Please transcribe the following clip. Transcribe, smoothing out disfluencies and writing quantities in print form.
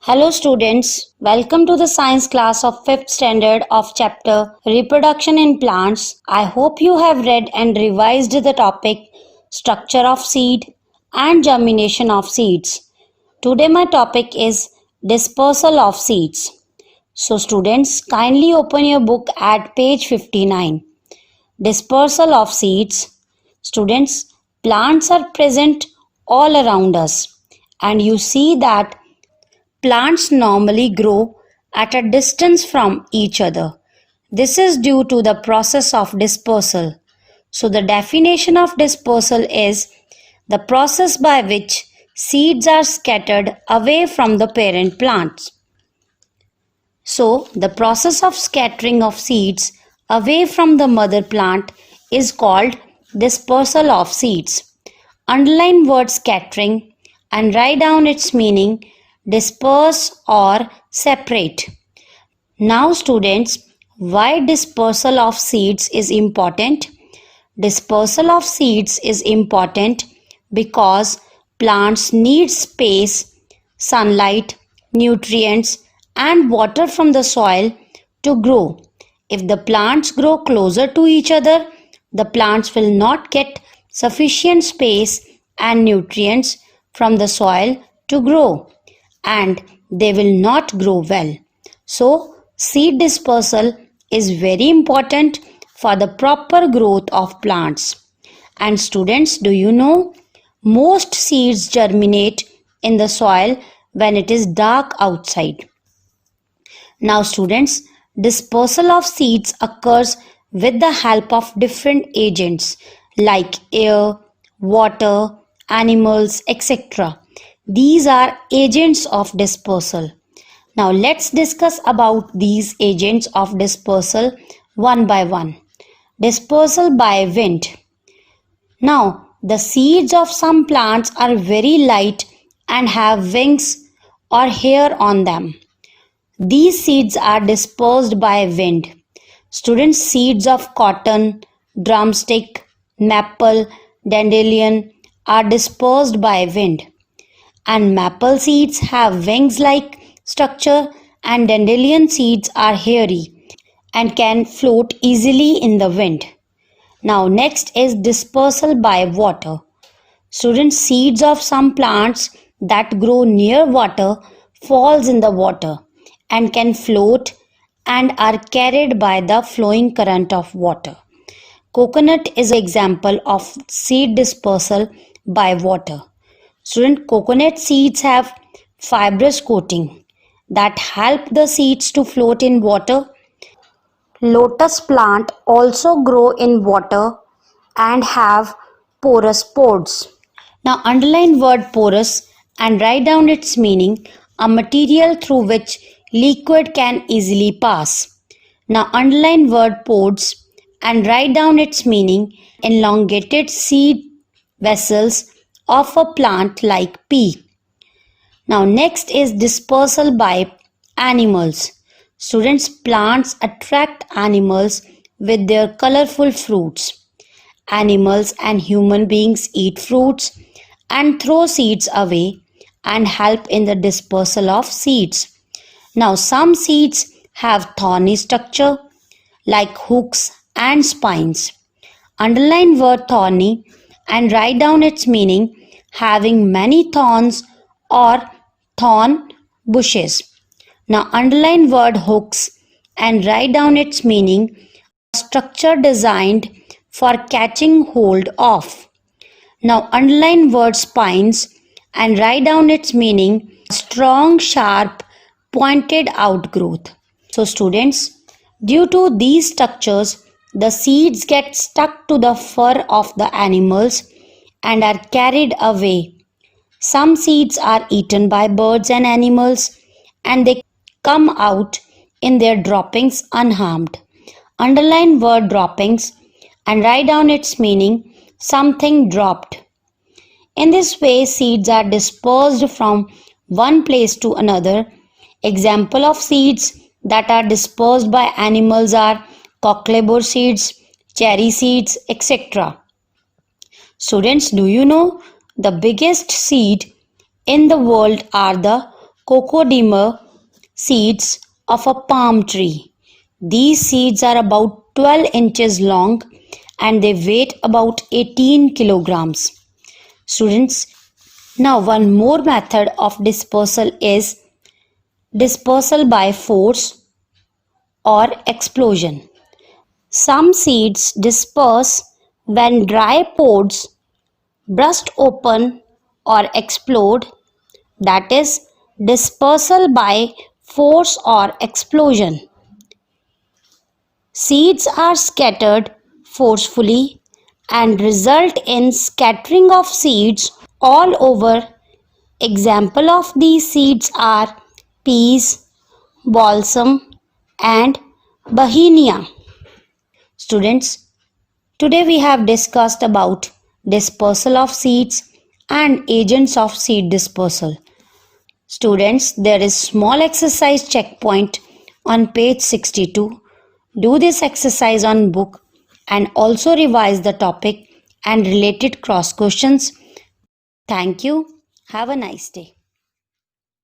Hello students, welcome to the science class of 5th standard of chapter Reproduction in Plants. I hope you have read and revised the topic Structure of Seed and Germination of Seeds. Today my topic is Dispersal of Seeds. So students, kindly open your book at page 59. Dispersal of Seeds. Students, plants are present all around us and you see that plants normally grow at a distance from each other. This is due to the process of dispersal. So, the definition of dispersal is the process by which seeds are scattered away from the parent plants. So, the process of scattering of seeds away from the mother plant is called dispersal of seeds. Underline word scattering and write down its meaning: disperse or separate. Now students, why dispersal of seeds is important? Dispersal of seeds is important because plants need space, sunlight, nutrients and water from the soil to grow. If the plants grow closer to each other, the plants will not get sufficient space and nutrients from the soil to grow, and they will not grow well. So, seed dispersal is very important for the proper growth of plants. And students, do you know? Most seeds germinate in the soil when it is dark outside. Now students, dispersal of seeds occurs with the help of different agents like air, water, animals, etc. These are agents of dispersal. Now let's discuss about these agents of dispersal one by one. Dispersal by wind. Now the seeds of some plants are very light and have wings or hair on them. These seeds are dispersed by wind. Students, seeds of cotton, drumstick, maple, dandelion are dispersed by wind. And maple seeds have wings-like structure and dandelion seeds are hairy and can float easily in the wind. Now next is dispersal by water. Students, seeds of some plants that grow near water falls in the water and can float and are carried by the flowing current of water. Coconut is an example of seed dispersal by water. Student, coconut seeds have fibrous coating that help the seeds to float in water. Lotus plant also grow in water and have porous pods. Now underline word porous and write down its meaning: a material through which liquid can easily pass. Now underline word pods and write down its meaning: elongated seed vessels of a plant like pea. Now next is dispersal by animals. Students, plants attract animals with their colorful fruits. Animals and human beings eat fruits and throw seeds away and help in the dispersal of seeds. Now some seeds have thorny structure like hooks and spines. Underline word thorny and write down its meaning: having many thorns or thorn bushes. Now underline word hooks and write down its meaning: a structure designed for catching hold of. Now underline word spines and write down its meaning: strong, sharp, pointed outgrowth. So students, due to these structures, the seeds get stuck to the fur of the animals and are carried away. Some seeds are eaten by birds and animals and they come out in their droppings unharmed. Underline word droppings and write down its meaning: something dropped. In this way, seeds are dispersed from one place to another. Example of seeds that are dispersed by animals are cockleburr seeds, cherry seeds, etc. Students, do you know the biggest seed in the world are the cocodemer seeds of a palm tree. These seeds are about 12 inches long and they weight about 18 kilograms. Students, now one more method of dispersal is dispersal by force or explosion. Some seeds disperse when dry pods burst open or explode, that is dispersal by force or explosion. Seeds are scattered forcefully and result in scattering of seeds all over. Example of these seeds are peas, balsam and bauhinia. Students, today we have discussed about dispersal of seeds and agents of seed dispersal. Students, there is small exercise checkpoint on page 62. Do this exercise on book and also revise the topic and related cross questions. Thank you. Have a nice day.